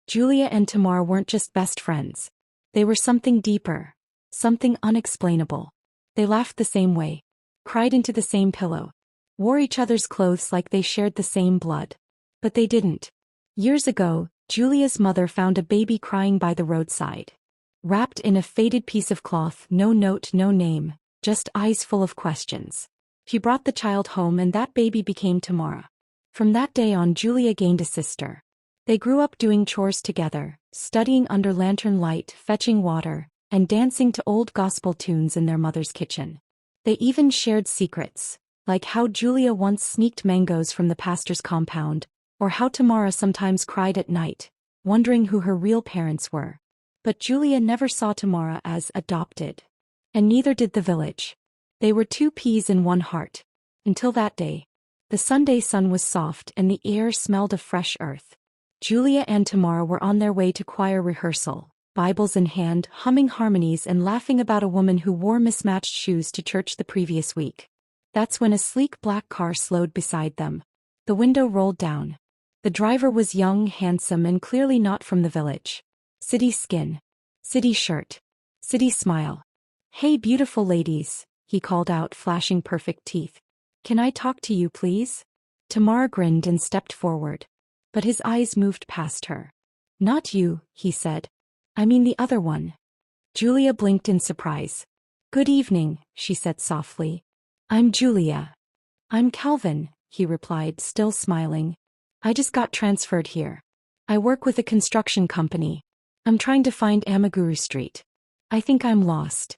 Julia and Tamara weren't just best friends. They were something deeper, something unexplainable. They laughed the same way, cried into the same pillow, wore each other's clothes like they shared the same blood. But they didn't. Years ago, Julia's mother found a baby crying by the roadside. Wrapped in a faded piece of cloth, no note, no name, just eyes full of questions. She brought the child home and that baby became Tamara. From that day on, Julia gained a sister. They grew up doing chores together, studying under lantern light, fetching water, and dancing to old gospel tunes in their mother's kitchen. They even shared secrets, like how Julia once sneaked mangoes from the pastor's compound, or how Tamara sometimes cried at night, wondering who her real parents were. But Julia never saw Tamara as adopted. And neither did the village. They were two peas in one heart. Until that day. The Sunday sun was soft and the air smelled of fresh earth. Julia and Tamara were on their way to choir rehearsal, Bibles in hand, humming harmonies and laughing about a woman who wore mismatched shoes to church the previous week. That's when a sleek black car slowed beside them. The window rolled down. The driver was young, handsome, and clearly not from the village. City skin. City shirt. City smile. "Hey beautiful ladies," he called out, flashing perfect teeth. "Can I talk to you please?" Tamara grinned and stepped forward. But his eyes moved past her. "Not you," he said. "I mean the other one." Julia blinked in surprise. "Good evening," she said softly. "I'm Julia." "I'm Calvin," he replied, still smiling. "I just got transferred here. I work with a construction company. I'm trying to find Amaguru Street. I think I'm lost."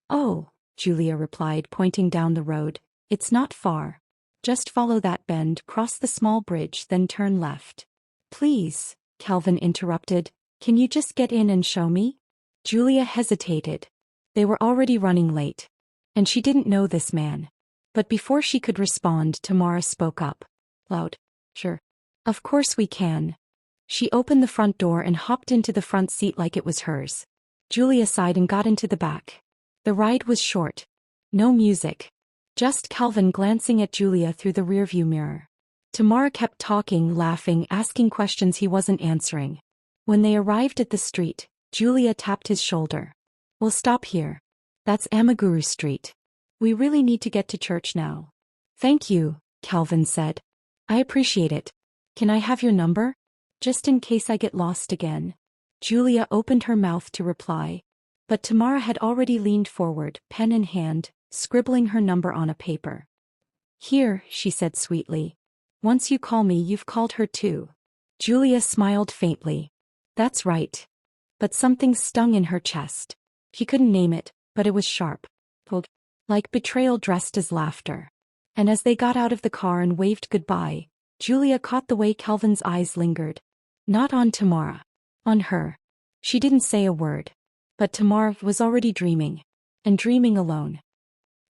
"Oh," Julia replied, pointing down the road. "It's not far. Just follow that bend, cross the small bridge, then turn left." "Please," Calvin interrupted, "can you just get in and show me?" Julia hesitated. They were already running late. And she didn't know this man. But before she could respond, Tamara spoke up. Loud. "Sure. Of course we can." She opened the front door and hopped into the front seat like it was hers. Julia sighed and got into the back. The ride was short. No music. Just Calvin glancing at Julia through the rearview mirror. Tamara kept talking, laughing, asking questions he wasn't answering. When they arrived at the street, Julia tapped his shoulder. "We'll stop here. That's Amaguru Street. We really need to get to church now." "Thank you," Calvin said. "I appreciate it. Can I have your number? Just in case I get lost again." Julia opened her mouth to reply. But Tamara had already leaned forward, pen in hand, scribbling her number on a paper. "Here," she said sweetly. "Once you call me, you've called her too." Julia smiled faintly. "That's right." But something stung in her chest. She couldn't name it, but it was sharp. Like betrayal dressed as laughter. And as they got out of the car and waved goodbye, Julia caught the way Calvin's eyes lingered. Not on Tamara. On her. She didn't say a word. But Tamara was already dreaming. And dreaming alone.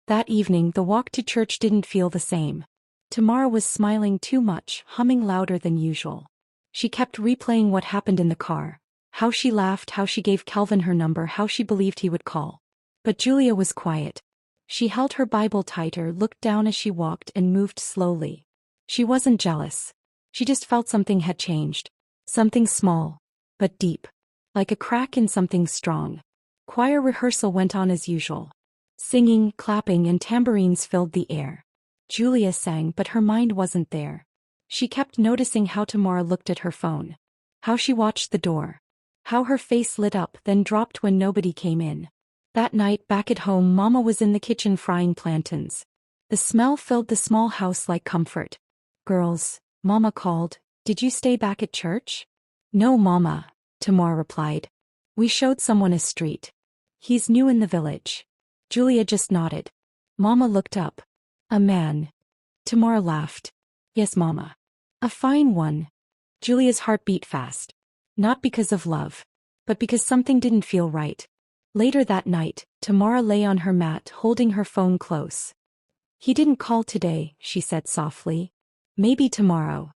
That evening the walk to church didn't feel the same. Tamara was smiling too much, humming louder than usual. She kept replaying what happened in the car. How she laughed, how she gave Calvin her number, how she believed he would call. But Julia was quiet. She held her Bible tighter, looked down as she walked, and moved slowly. She wasn't jealous. She just felt something had changed. Something small, but deep. Like a crack in something strong. Choir rehearsal went on as usual. Singing, clapping, and tambourines filled the air. Julia sang, but her mind wasn't there. She kept noticing how Tamara looked at her phone. How she watched the door. How her face lit up, then dropped when nobody came in. That night, back at home, Mama was in the kitchen frying plantains. The smell filled the small house like comfort. "Girls," Mama called, "did you stay back at church?" "No, Mama," Tamara replied. "We showed someone a street. He's new in the village." Julia just nodded. Mama looked up. "A man." Tamara laughed. "Yes, Mama. A fine one." Julia's heart beat fast. Not because of love. But because something didn't feel right. Later that night, Tamara lay on her mat holding her phone close. "He didn't call today," she said softly. "Maybe tomorrow."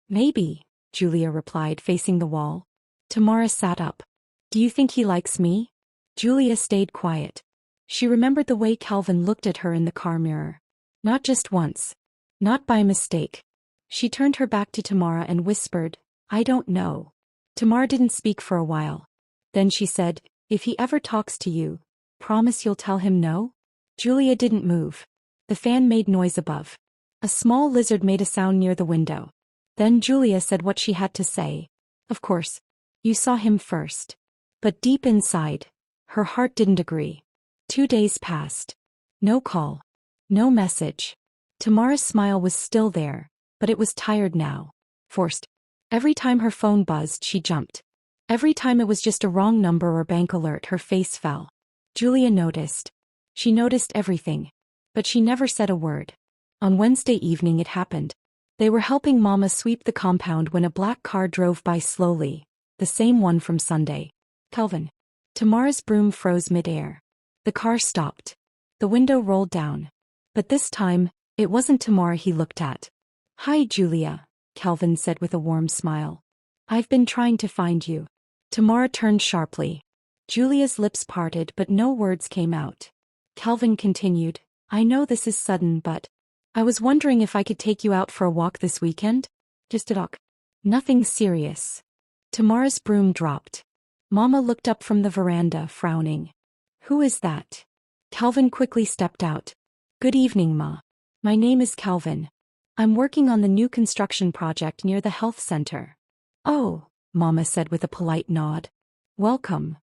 "Maybe," Julia replied, facing the wall. Tamara sat up. "Do you think he likes me?" Julia stayed quiet. She remembered the way Calvin looked at her in the car mirror. Not just once. Not by mistake. She turned her back to Tamara and whispered, "I don't know." Tamara didn't speak for a while. Then she said, "If he ever talks to you, promise you'll tell him no?" Julia didn't move. The fan made noise above. A small lizard made a sound near the window. Then Julia said what she had to say. "Of course. You saw him first." But deep inside, her heart didn't agree. 2 days passed. No call. No message. Tamara's smile was still there, but it was tired now. Forced. Every time her phone buzzed, she jumped. Every time it was just a wrong number or bank alert, her face fell. Julia noticed. She noticed everything. But she never said a word. On Wednesday evening it happened. They were helping Mama sweep the compound when a black car drove by slowly, the same one from Sunday. Calvin. Tamara's broom froze mid-air. The car stopped. The window rolled down. But this time, it wasn't Tamara he looked at. "Hi, Julia," Calvin said with a warm smile. "I've been trying to find you." Tamara turned sharply. Julia's lips parted but no words came out. Calvin continued, "I know this is sudden, but I was wondering if I could take you out for a walk this weekend? Just a talk. Nothing serious." Tamara's broom dropped. Mama looked up from the veranda, frowning. "Who is that?" Calvin quickly stepped out. "Good evening, Ma. My name is Calvin. I'm working on the new construction project near the health center." "Oh," Mama said with a polite nod. "Welcome."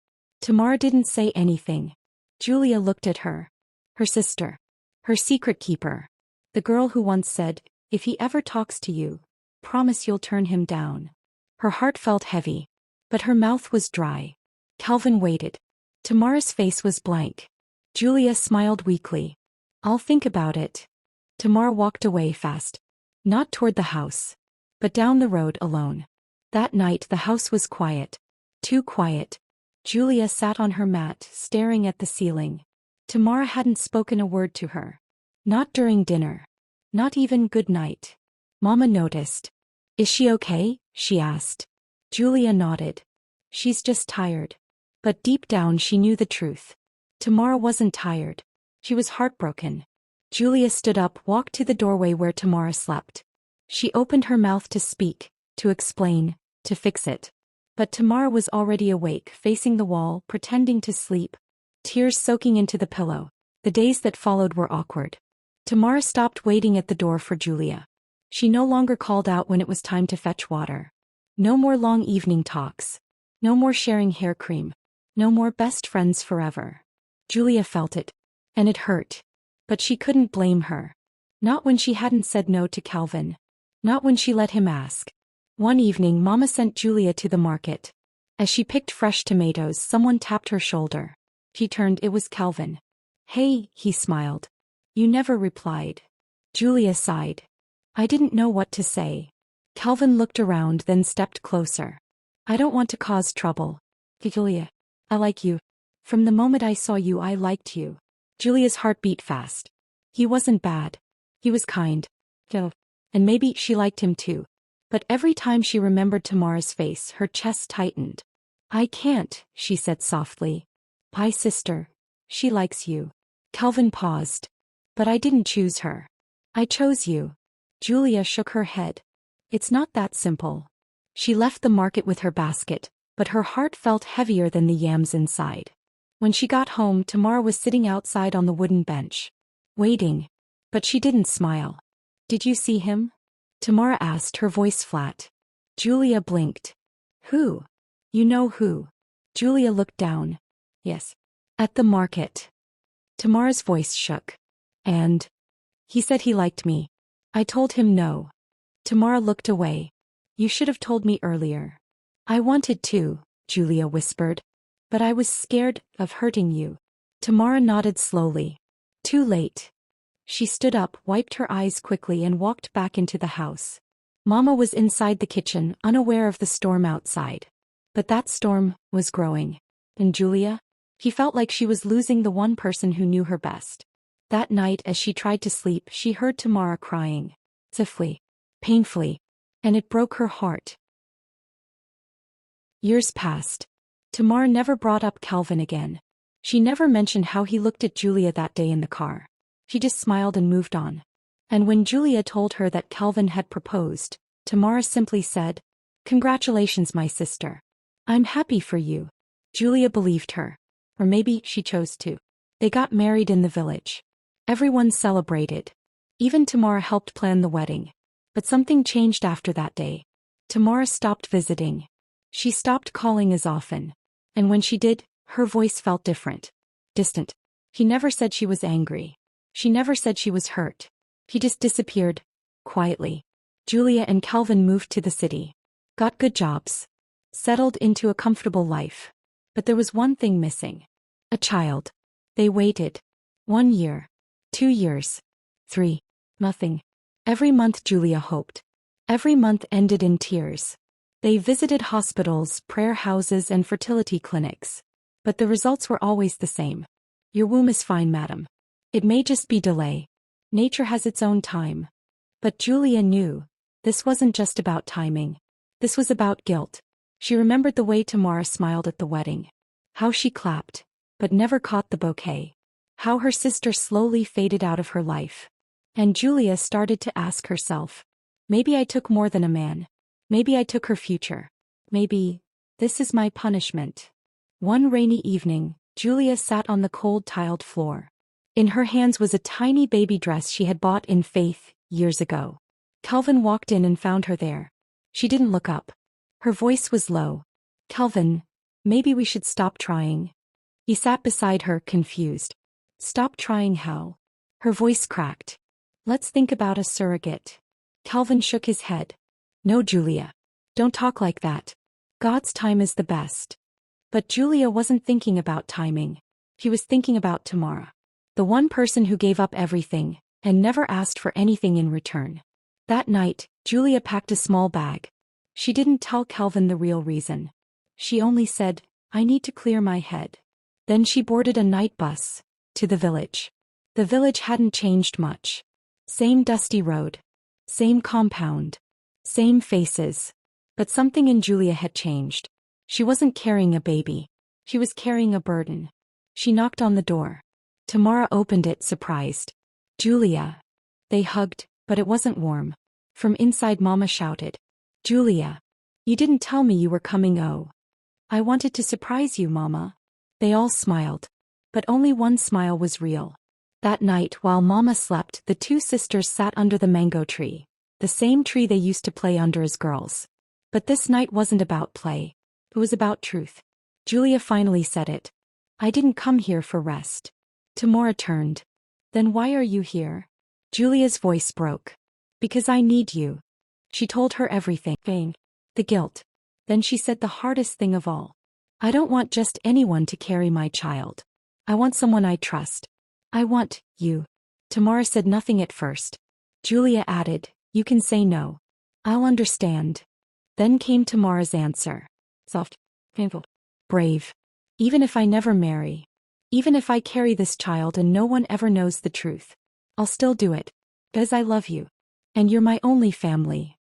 Tamara didn't say anything. Julia looked at her. Her sister. Her secret keeper. The girl who once said, "If he ever talks to you, promise you'll turn him down." Her heart felt heavy. But her mouth was dry. Calvin waited. Tamara's face was blank. Julia smiled weakly. "I'll think about it." Tamara walked away fast. Not toward the house. But down the road alone. That night the house was quiet. Too quiet. Julia sat on her mat, staring at the ceiling. Tamara hadn't spoken a word to her. Not during dinner. Not even good night. Mama noticed. "Is she okay?" she asked. Julia nodded. "She's just tired." But deep down she knew the truth. Tamara wasn't tired. She was heartbroken. Julia stood up, walked to the doorway where Tamara slept. She opened her mouth to speak, to explain, to fix it. But Tamara was already awake, facing the wall, pretending to sleep. Tears soaking into the pillow. The days that followed were awkward. Tamara stopped waiting at the door for Julia. She no longer called out when it was time to fetch water. No more long evening talks. No more sharing hair cream. No more best friends forever. Julia felt it. And it hurt. But she couldn't blame her. Not when she hadn't said no to Calvin. Not when she let him ask. One evening Mama sent Julia to the market. As she picked fresh tomatoes, someone tapped her shoulder. She turned, it was Calvin. "Hey," he smiled. "You never replied." Julia sighed. "I didn't know what to say." Calvin looked around, then stepped closer. "I don't want to cause trouble. Julia, I like you. From the moment I saw you, I liked you." Julia's heart beat fast. He wasn't bad. He was kind. And maybe she liked him too. But every time she remembered Tamara's face, her chest tightened. "I can't," she said softly. "Hi, sister. She likes you." Calvin paused. "But I didn't choose her. I chose you." Julia shook her head. "It's not that simple." She left the market with her basket, but her heart felt heavier than the yams inside. When she got home, Tamara was sitting outside on the wooden bench. Waiting. But she didn't smile. "Did you see him?" Tamara asked, her voice flat. Julia blinked. "Who?" "You know who." Julia looked down. "Yes. At the market." Tamara's voice shook. "And?" "He said he liked me. I told him no." Tamara looked away. "You should have told me earlier." "I wanted to," Julia whispered. "But I was scared of hurting you." Tamara nodded slowly. "Too late." She stood up, wiped her eyes quickly and walked back into the house. Mama was inside the kitchen, unaware of the storm outside. But that storm was growing. And Julia? He felt like she was losing the one person who knew her best. That night, as she tried to sleep, she heard Tamara crying. Swiftly. Painfully. And it broke her heart. Years passed. Tamara never brought up Calvin again. She never mentioned how he looked at Julia that day in the car. She just smiled and moved on. And when Julia told her that Calvin had proposed, Tamara simply said, Congratulations, my sister. I'm happy for you. Julia believed her. Or maybe she chose to. They got married in the village. Everyone celebrated. Even Tamara helped plan the wedding. But something changed after that day. Tamara stopped visiting. She stopped calling as often. And when she did, her voice felt different. Distant. He never said she was angry. She never said she was hurt. He just disappeared. Quietly. Julia and Calvin moved to the city. Got good jobs. Settled into a comfortable life. But there was one thing missing. A child. They waited. 1 year. 2 years. 3. Nothing. Every month Julia hoped. Every month ended in tears. They visited hospitals, prayer houses, and fertility clinics. But the results were always the same. Your womb is fine, madam. It may just be delay. Nature has its own time. But Julia knew. This wasn't just about timing. This was about guilt. She remembered the way Tamara smiled at the wedding. How she clapped, but never caught the bouquet. How her sister slowly faded out of her life. And Julia started to ask herself, maybe I took more than a man. Maybe I took her future. Maybe this is my punishment. One rainy evening, Julia sat on the cold tiled floor. In her hands was a tiny baby dress she had bought in Faith years ago. Calvin walked in and found her there. She didn't look up. Her voice was low. Calvin, maybe we should stop trying. He sat beside her, confused. Stop trying how? Her voice cracked. Let's think about a surrogate. Calvin shook his head. No, Julia. Don't talk like that. God's time is the best. But Julia wasn't thinking about timing. He was thinking about Tamara. The one person who gave up everything, and never asked for anything in return. That night, Julia packed a small bag. She didn't tell Calvin the real reason. She only said, I need to clear my head. Then she boarded a night bus. To the village. The village hadn't changed much. Same dusty road. Same compound. Same faces. But something in Julia had changed. She wasn't carrying a baby. She was carrying a burden. She knocked on the door. Tamara opened it, surprised. Julia. They hugged, but it wasn't warm. From inside, Mama shouted. Julia. You didn't tell me you were coming. Oh. I wanted to surprise you, Mama. They all smiled. But only one smile was real. That night, while Mama slept, the two sisters sat under the mango tree. The same tree they used to play under as girls. But this night wasn't about play. It was about truth. Julia finally said it. I didn't come here for rest. Tamara turned. Then why are you here? Julia's voice broke. Because I need you. She told her everything. The guilt. Then she said the hardest thing of all. I don't want just anyone to carry my child. I want someone I trust. I want you. Tamara said nothing at first. Julia added, you can say no. I'll understand. Then came Tamara's answer. Soft, painful, brave. Even if I never marry. Even if I carry this child and no one ever knows the truth. I'll still do it. Because I love you. And you're my only family.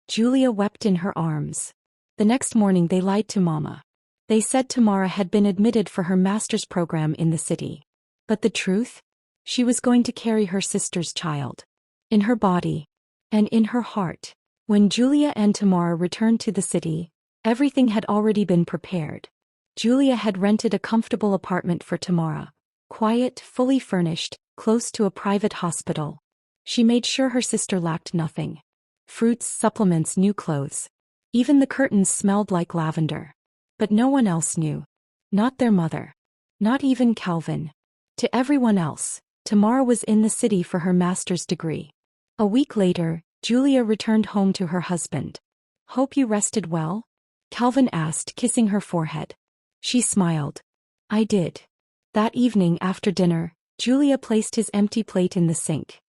Julia wept in her arms. The next morning they lied to Mama. They said Tamara had been admitted for her master's program in the city. But the truth? She was going to carry her sister's child. In her body. And in her heart. When Julia and Tamara returned to the city, everything had already been prepared. Julia had rented a comfortable apartment for Tamara. Quiet, fully furnished, close to a private hospital. She made sure her sister lacked nothing. Fruits, supplements, new clothes. Even the curtains smelled like lavender. But no one else knew. Not their mother. Not even Calvin. To everyone else, Tamara was in the city for her master's degree. A week later, Julia returned home to her husband. Hope you rested well? Calvin asked, kissing her forehead. She smiled. I did. That evening after dinner, Julia placed his empty plate in the sink.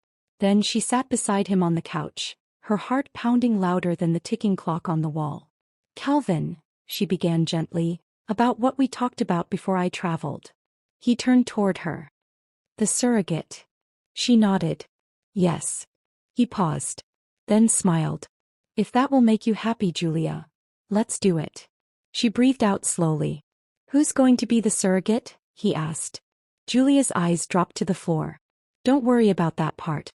Then she sat beside him on the couch, her heart pounding louder than the ticking clock on the wall. Calvin, she began gently, about what we talked about before I traveled. He turned toward her. The surrogate. She nodded. Yes. He paused. Then smiled. If that will make you happy, Julia. Let's do it. She breathed out slowly. Who's going to be the surrogate? He asked. Julia's eyes dropped to the floor. Don't worry about that part.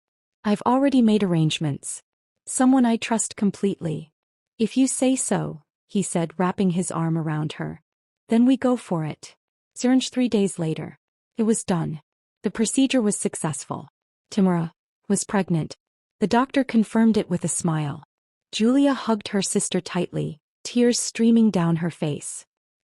I've already made arrangements. Someone I trust completely. If you say so, he said, wrapping his arm around her. Then we go for it. Syringe 3 days later. It was done. The procedure was successful. Tamara was pregnant. The doctor confirmed it with a smile. Julia hugged her sister tightly, tears streaming down her face.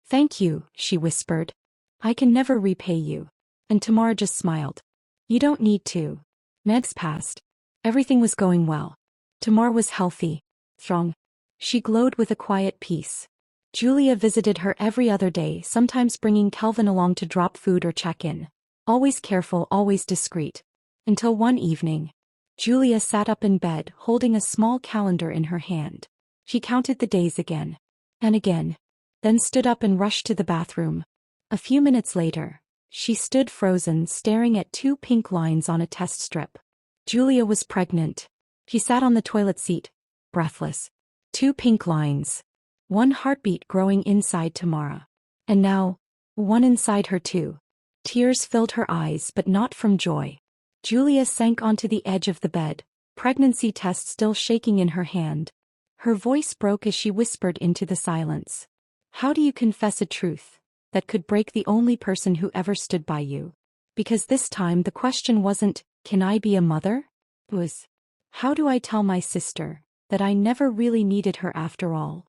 Thank you, she whispered. I can never repay you. And Tamara just smiled. You don't need to. Meds passed. Everything was going well. Tamara was healthy, strong. She glowed with a quiet peace. Julia visited her every other day, sometimes bringing Calvin along to drop food or check in. Always careful, always discreet. Until one evening, Julia sat up in bed, holding a small calendar in her hand. She counted the days again and again, then stood up and rushed to the bathroom. A few minutes later, she stood frozen, staring at 2 pink lines on a test strip. Julia was pregnant. She sat on the toilet seat, breathless. 2 pink lines. 1 heartbeat growing inside Tamara. And now, 1 inside her too. Tears filled her eyes, but not from joy. Julia sank onto the edge of the bed, pregnancy test still shaking in her hand. Her voice broke as she whispered into the silence. How do you confess a truth that could break the only person who ever stood by you? Because this time the question wasn't, can I be a mother? It was, how do I tell my sister that I never really needed her after all?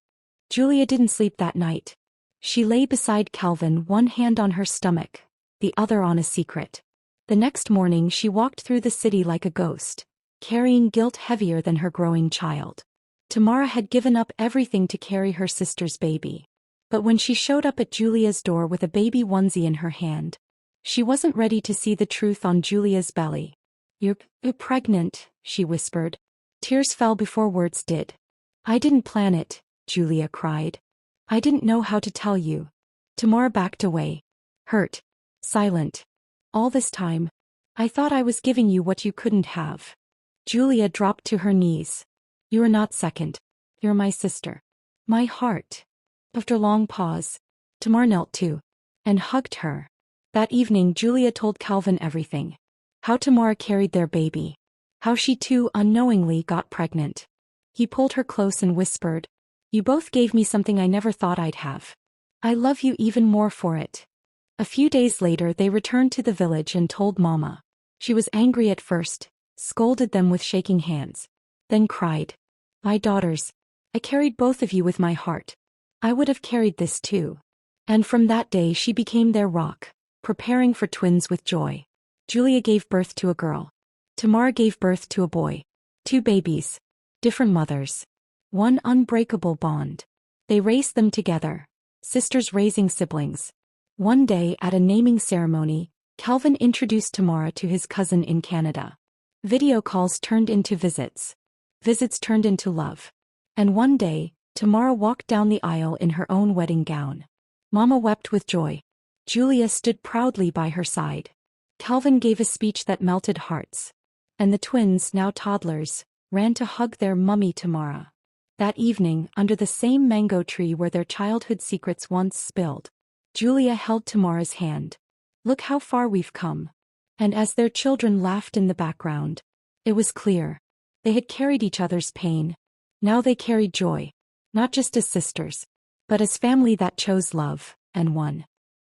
Julia didn't sleep that night. She lay beside Calvin, one hand on her stomach, the other on a secret. The next morning she walked through the city like a ghost, carrying guilt heavier than her growing child. Tamara had given up everything to carry her sister's baby. But when she showed up at Julia's door with a baby onesie in her hand, she wasn't ready to see the truth on Julia's belly. You're pregnant, she whispered. Tears fell before words did. I didn't plan it, Julia cried. I didn't know how to tell you. Tamara backed away, hurt, silent. All this time, I thought I was giving you what you couldn't have. Julia dropped to her knees. You are not second. You're my sister. My heart. After a long pause, Tamara knelt too, and hugged her. That evening Julia told Calvin everything. How Tamara carried their baby. How she too unknowingly got pregnant. He pulled her close and whispered, you both gave me something I never thought I'd have. I love you even more for it. A few days later they returned to the village and told Mama. She was angry at first, scolded them with shaking hands, then cried, my daughters, I carried both of you with my heart. I would have carried this too. And from that day she became their rock, preparing for twins with joy. Julia gave birth to a girl. Tamara gave birth to a boy. 2 babies. Different mothers. One unbreakable bond. They raised them together. Sisters raising siblings. One day at a naming ceremony, Calvin introduced Tamara to his cousin in Canada. Video calls turned into visits. Visits turned into love. And one day, Tamara walked down the aisle in her own wedding gown. Mama wept with joy. Julia stood proudly by her side. Calvin gave a speech that melted hearts. And the twins, now toddlers, ran to hug their mummy Tamara. That evening, under the same mango tree where their childhood secrets once spilled, Julia held Tamara's hand. Look how far we've come. And as their children laughed in the background, it was clear. They had carried each other's pain. Now they carried joy. Not just as sisters, but as family that chose love and won.